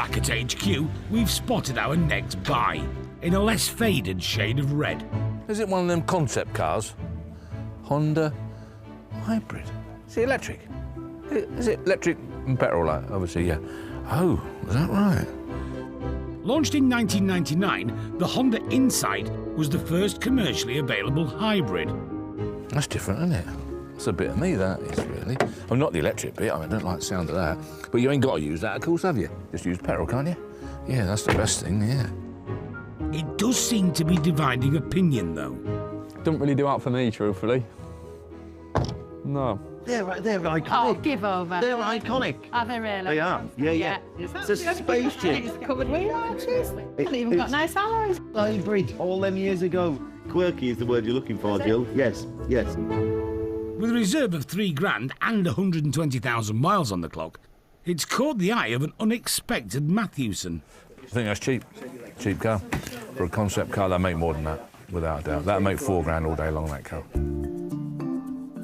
Back at HQ, we've spotted our next buy in a less faded shade of red. Is it one of them concept cars? Honda hybrid. Is it electric? Is it electric and petrol, like, obviously, yeah. Oh, is that right? Launched in 1999, the Honda Insight was the first commercially available hybrid. That's different, isn't it? It's a bit of me, that is, really. I'm not the electric bit, I mean, I don't like the sound of that. But you ain't got to use that, of course, have you? Just use petrol, can't you? Yeah, that's the best thing, yeah. It does seem to be dividing opinion, though. Don't really do out for me, truthfully. No. They're iconic. Oh, give over. They're iconic. Are they really? They are. Yeah. It's a spaceship. It's covered wheel arches. It's even got nice alloys. Hybrid. All them years ago. Quirky is the word you're looking for, Jill. Yes. With a reserve of £3,000 and 120,000 miles on the clock, it's caught the eye of an unexpected Matthewson. I think that's cheap. Cheap car. For a concept car, they'll make more than that, without a doubt. That'll make £4,000 all day long, that car.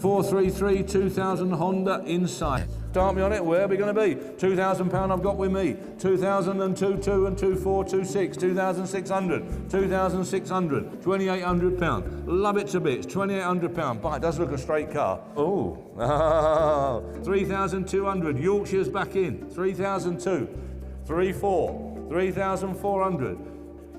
433 2000 Honda Insight. Start me on it, where are we going to be? £2,000 I've got with me. 2000 and 22 and 2426, 2,600, 2,600, £2,800. Love it to bits, £2,800. But it does look a straight car. Oh, 3,200, Yorkshire's back in. 3,002, 3,400, 3,400,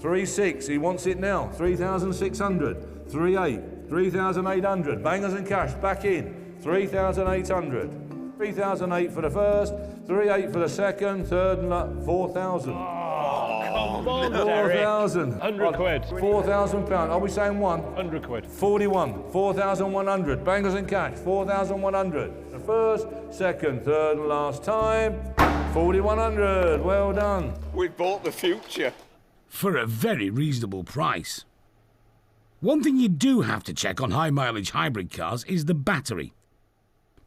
3,600, he wants it now. 3,600, 3,800. 3,800, bangers and cash, back in, 3,800. 3,008 for the first, 3,800 for the second, third and 4,000. Oh, come on, 4,000. 100 quid. £4,000. Are we saying one? 100 quid. 41, 4,100, bangers and cash, 4,100. The first, second, third and last time, 4,100, well done. We bought the future. For a very reasonable price. One thing you do have to check on high-mileage hybrid cars is the battery.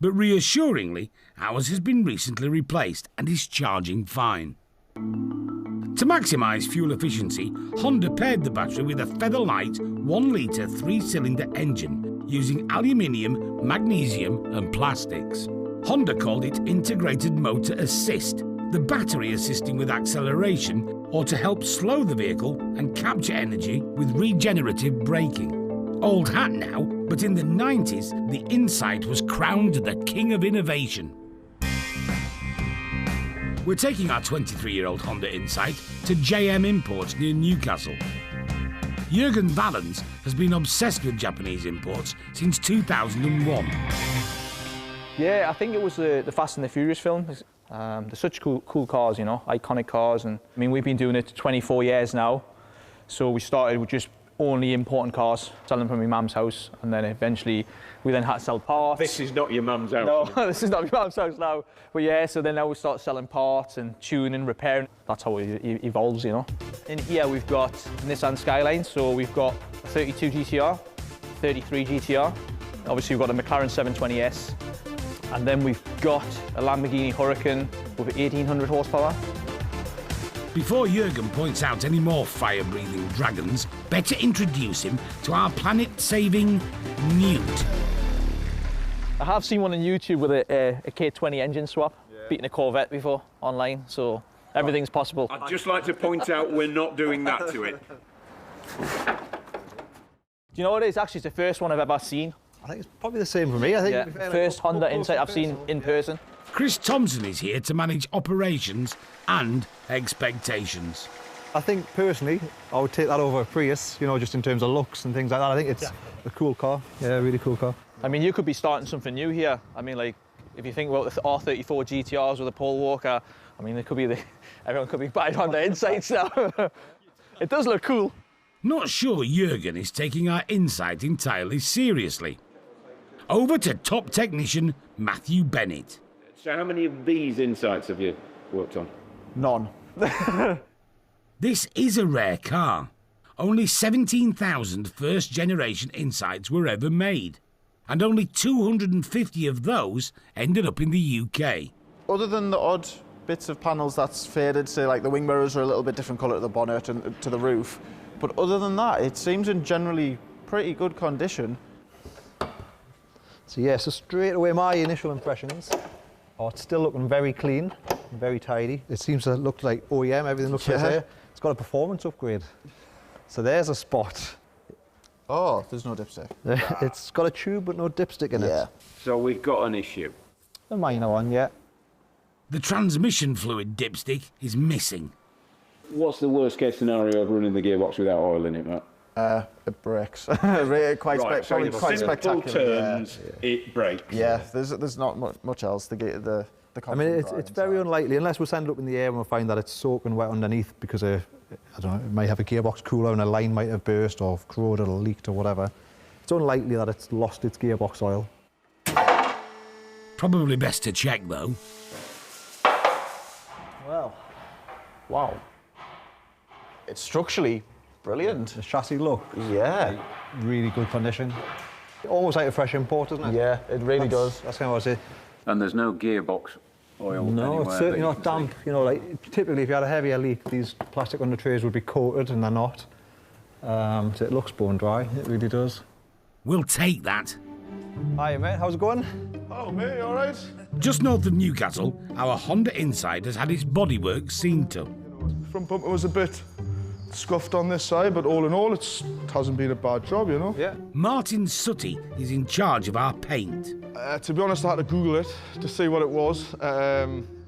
But reassuringly, ours has been recently replaced and is charging fine. To maximise fuel efficiency, Honda paired the battery with a feather-light 1-litre 3-cylinder engine using aluminium, magnesium and plastics. Honda called it Integrated Motor Assist, the battery assisting with acceleration or to help slow the vehicle and capture energy with regenerative braking. Old hat now, but in the 90s, the Insight was crowned the king of innovation. We're taking our 23-year-old Honda Insight to JM Imports near Newcastle. Jürgen Valens has been obsessed with Japanese imports since 2001. Yeah, I think it was the Fast and the Furious film. They're such cool cars, you know, iconic cars. And I mean, we've been doing it 24 years now. So we started with just only importing cars, selling them from my mum's house, and then eventually we then had to sell parts. This is not your mum's house. No, this is not my mum's house now. But yeah, so then now we start selling parts and tuning, repairing. That's how it evolves, you know. In here we've got Nissan Skyline, so we've got a 32 GTR, 33 GTR. Obviously we've got a McLaren 720S. And then we've got a Lamborghini Huracan with 1,800 horsepower. Before Jürgen points out any more fire-breathing dragons, better introduce him to our planet-saving Newt. I have seen one on YouTube with a K20 engine swap, beating a Corvette before online, so everything's possible. I'd just like to point out we're not doing that to it. Do you know what it is? Actually, it's the first one I've ever seen. I think it's probably the same for me. I think first Honda Insight I've seen in person. Chris Thompson is here to manage operations and expectations. I think personally, I would take that over a Prius, you know, just in terms of looks and things like that. I think it's a cool car. Yeah, a really cool car. I mean, you could be starting something new here. I mean, like, if you think about the R34 GTRs with a Paul Walker, I mean, everyone could be buying Honda Insights now. It does look cool. Not sure Jürgen is taking our Insight entirely seriously. Over to top technician Matthew Bennett. So how many of these Insights have you worked on? None. This is a rare car. Only 17,000 first-generation Insights were ever made, and only 250 of those ended up in the UK. Other than the odd bits of panels that's faded, say like the wing mirrors are a little bit different colour to the bonnet and to the roof, but other than that, it seems in generally pretty good condition. So yeah, so straight away my initial impressions. Oh, it's still looking very clean, very tidy. It seems to look like OEM, everything looks like there. It's got a performance upgrade. So there's a spot. Oh, there's no dipstick. It's got a tube but no dipstick in it. So we've got an issue. A minor one, yeah. The transmission fluid dipstick is missing. What's the worst case scenario of running the gearbox without oil in it, Matt? It breaks. Probably quite simple spectacular. Turns, it breaks. Yeah, there's not much else. The I mean, it's very unlikely, unless we send it up in the air and we'll find that it's soaking wet underneath because I don't know, it might have a gearbox cooler and a line might have burst or corroded or leaked or whatever. It's unlikely that it's lost its gearbox oil. Probably best to check, though. Well, wow. It's structurally brilliant. the chassis look, Yeah. really good condition. Almost like a fresh import, doesn't it? Yeah, it really does. That's kind of what I say. And there's no gearbox oil No, anywhere. it's certainly that you not can damp. see. You know, like typically if you had a heavier leak, these plastic under trays would be coated and they're not. So it looks bone dry, it really does. We'll take that. Hi mate, how's it going? Oh, mate, all right? Just north of Newcastle, our Honda Insight has had its bodywork seen to. Front bumper was a bit scuffed on this side, but all in all, it hasn't been a bad job, you know? Yeah. Martin Sutty is in charge of our paint. To be honest, I had to Google it to see what it was.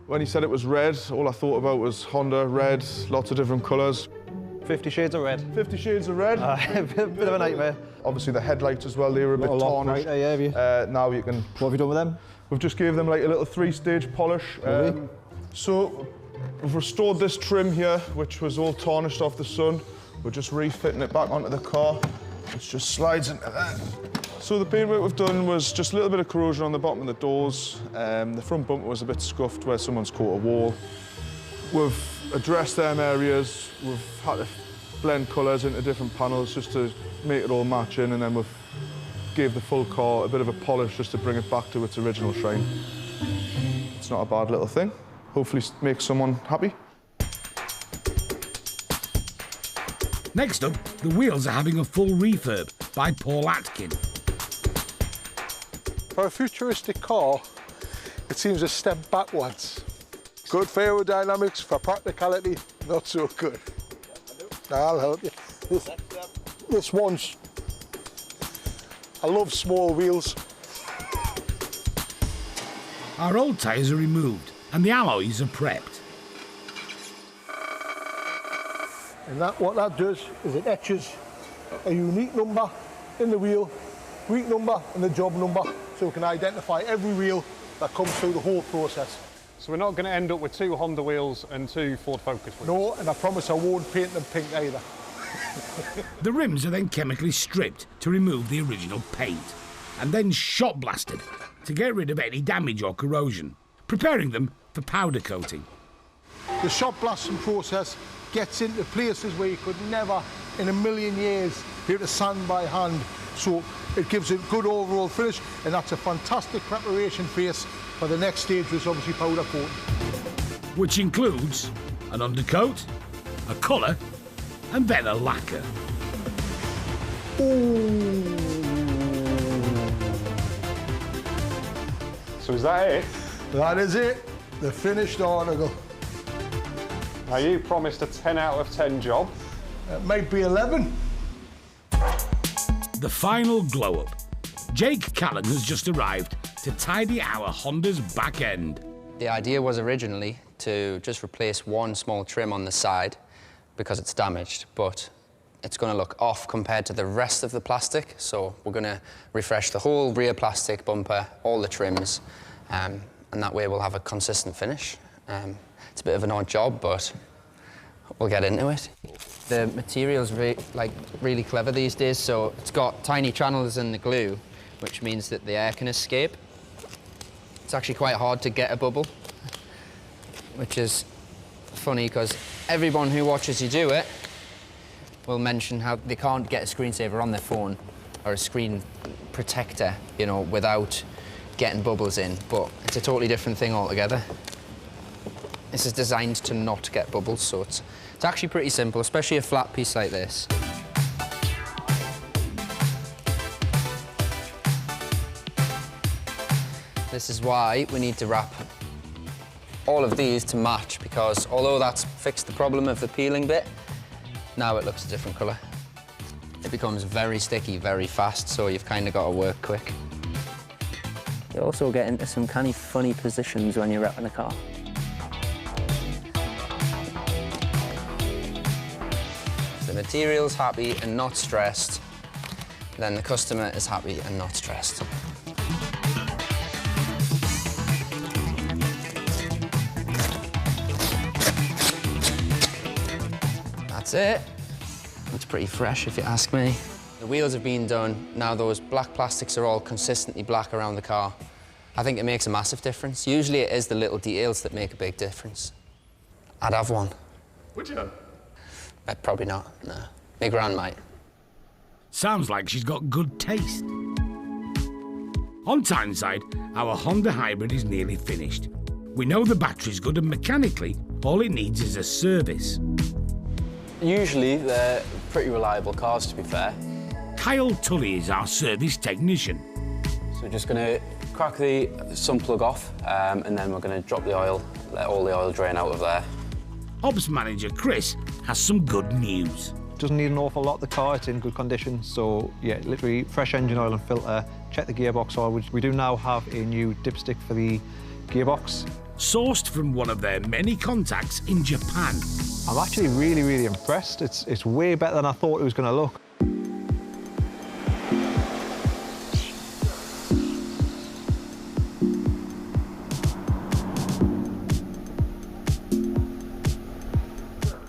When he said it was red, all I thought about was Honda, red, lots of different colours. 50 Shades of Red. 50 Shades of Red. A bit of a nightmare. Obviously the headlights as well, they were a bit A lot tarnished. brighter, yeah, have you? Now you can... What have you done with them? We've just gave them like a little 3-stage polish. So we've restored this trim here, which was all tarnished off the sun. We're just refitting it back onto the car, which just slides into that. So the paintwork we've done was just a little bit of corrosion on the bottom of the doors. The front bumper was a bit scuffed where someone's caught a wall. We've addressed them areas. We've had to blend colours into different panels just to make it all match in, and then we've gave the full car a bit of a polish just to bring it back to its original shine. It's not a bad little thing. Hopefully make someone happy. Next up, the wheels are having a full refurb by Paul Atkin. For a futuristic car, it seems a step backwards. Good for aerodynamics, for practicality, not so good. I'll help you. This one's... I love small wheels. Our old tyres are removed and the alloys are prepped. And what that does is it etches a unique number in the wheel, week number and the job number, so we can identify every wheel that comes through the whole process. So we're not going to end up with 2 Honda wheels and 2 Ford Focus wheels? No, and I promise I won't paint them pink either. The rims are then chemically stripped to remove the original paint and then shot blasted to get rid of any damage or corrosion, preparing them for powder coating. The shot blasting process gets into places where you could never in a million years be able to sand by hand, so it gives a good overall finish, and that's a fantastic preparation phase for the next stage, which is obviously powder coating. Which includes an undercoat, a colour and then a lacquer. So is that it? That is it, the finished article. Now you promised a 10 out of 10 job. It might be 11. The final glow-up. Jake Callan has just arrived to tidy our Honda's back end. The idea was originally to just replace one small trim on the side because it's damaged, but it's going to look off compared to the rest of the plastic, so we're going to refresh the whole rear plastic bumper, all the trims, and that way we'll have a consistent finish. It's a bit of an odd job, but we'll get into it. The material's really clever these days, so it's got tiny channels in the glue, which means that the air can escape. It's actually quite hard to get a bubble, which is funny because everyone who watches you do it will mention how they can't get a screensaver on their phone or a screen protector, you know, without getting bubbles in, but it's a totally different thing altogether. This is designed to not get bubbles, so it's actually pretty simple, especially a flat piece like this. This is why we need to wrap all of these to match, because although that's fixed the problem of the peeling bit, now it looks a different colour. It becomes very sticky very fast, so you've kind of got to work quick. You also get into some kind of funny positions when you're wrapping a car. The material's happy and not stressed, then the customer is happy and not stressed. That's it. It's pretty fresh, if you ask me. The wheels have been done. Now those black plastics are all consistently black around the car. I think it makes a massive difference. Usually it is the little details that make a big difference. I'd have one. Would you? Probably not, no. My gran might. Sounds like she's got good taste. On Tyneside, our Honda Hybrid is nearly finished. We know the battery's good and mechanically, all it needs is a service. Usually, they're pretty reliable cars, to be fair. Kyle Tully is our service technician. So we're just going to crack the sun plug off, and then we're going to drop the oil, let all the oil drain out of there. Ops manager Chris has some good news. Doesn't need an awful lot. The car, it's in good condition. So, yeah, literally fresh engine oil and filter. Check the gearbox oil, which we do now have a new dipstick for the gearbox. Sourced from one of their many contacts in Japan. I'm actually really, really impressed. It's way better than I thought it was going to look.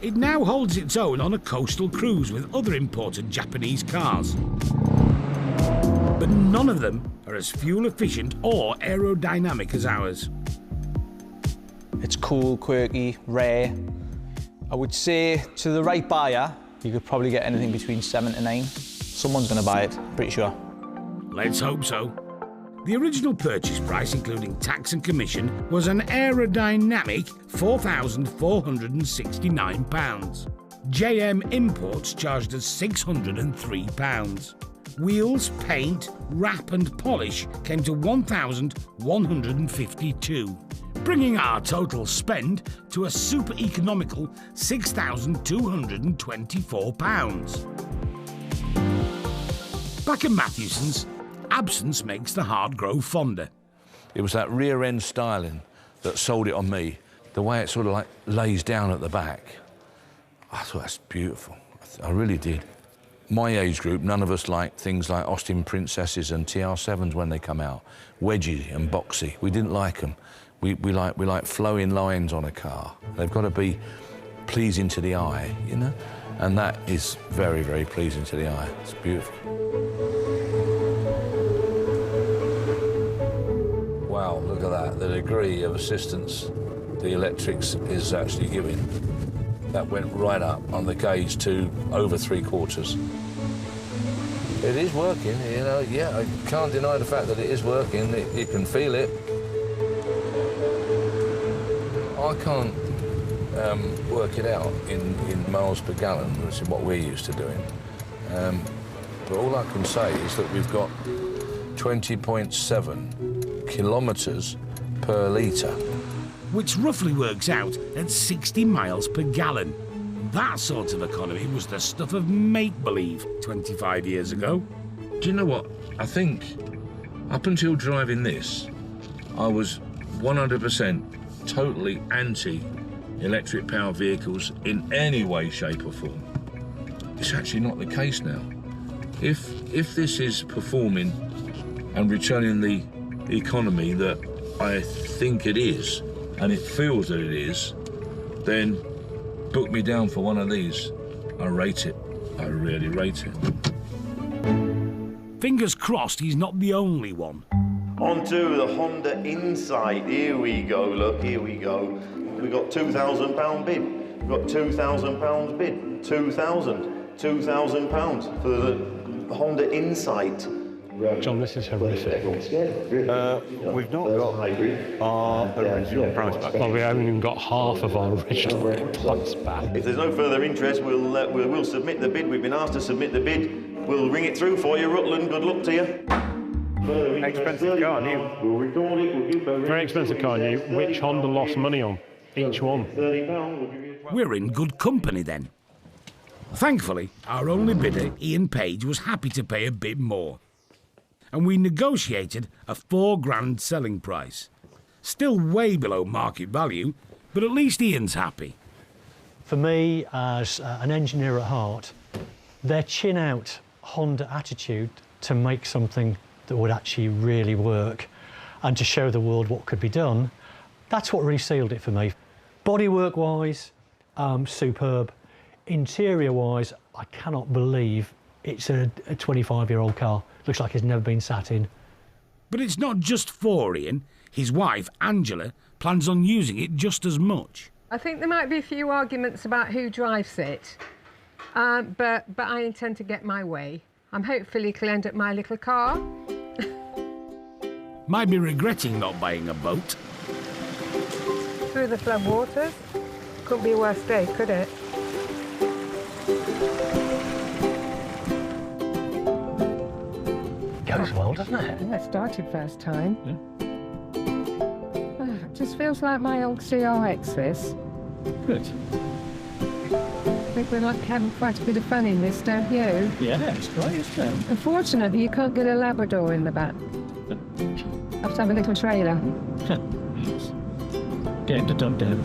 It now holds its own on a coastal cruise with other imported Japanese cars. But none of them are as fuel efficient or aerodynamic as ours. It's cool, quirky, rare. I would say to the right buyer, you could probably get anything between 7 to 9. Someone's going to buy it, pretty sure. Let's hope so. The original purchase price, including tax and commission, was an aerodynamic £4,469. JM Imports charged us £603. Wheels, paint, wrap and polish came to £1,152, bringing our total spend to a super economical £6,224. Back at Matthewson's, absence makes the heart grow fonder. It was that rear end styling that sold it on me. The way it sort of like lays down at the back. I thought that's beautiful. I really did. My age group, none of us like things like Austin Princesses and TR7s when they come out. Wedgy and boxy. We didn't like them. We like flowing lines on a car. They've got to be pleasing to the eye, you know? And that is very, very pleasing to the eye. It's beautiful. Wow, look at that. The degree of assistance the electrics is actually giving. That went right up on the gauge to over 3/4. It is working, you know, yeah, I can't deny the fact that it is working. You can feel it. I can't work it out in miles per gallon, which is what we're used to doing. But all I can say is that we've got 20.7 kilometres per litre. Which roughly works out at 60 miles per gallon. That sort of economy was the stuff of make-believe 25 years ago. Do you know what? I think up until driving this, I was 100% totally anti-electric power vehicles in any way, shape or form. It's actually not the case now. If this is performing and returning the economy that I think it is, and it feels that it is, then book me down for one of these. I rate it. I really rate it. Fingers crossed he's not the only one. On to the Honda Insight. Here we go, look, here we go. We've got £2,000 bid. We've got £2,000 bid. £2,000 for the Honda Insight. John, this is horrific. We've not got our original price back. Well, we haven't even got half of our original price back. If there's no further interest, we'll submit the bid. We've been asked to submit the bid. We'll ring it through for you, Rutland. Good luck to you. Expensive car, new. Very expensive car, new. Which Honda lost money on? Each one. We're in good company then. Thankfully, our only bidder, Ian Page, was happy to pay a bit more. And we negotiated a £4,000 selling price. Still way below market value, but at least Ian's happy. For me, as an engineer at heart, their chin-out Honda attitude to make something that would actually really work and to show the world what could be done, that's what really sealed it for me. Bodywork-wise, superb. Interior-wise, I cannot believe it's a 25-year-old car. Looks like it's never been sat in. But it's not just for Ian. His wife, Angela, plans on using it just as much. I think there might be a few arguments about who drives it, but I intend to get my way. I'm hopefully it'll end up my little car. Might be regretting not buying a boat. Through the flood waters. Couldn't be a worse day, could it? Goes well, doesn't it? Yeah, it started first time. Yeah. It just feels like my old CRX, this. Good. I think we're like having quite a bit of fun in this, don't you? Yeah, it's great, isn't it? Unfortunately, you can't get a Labrador in the back. Have to have a little trailer. Get him to dump down.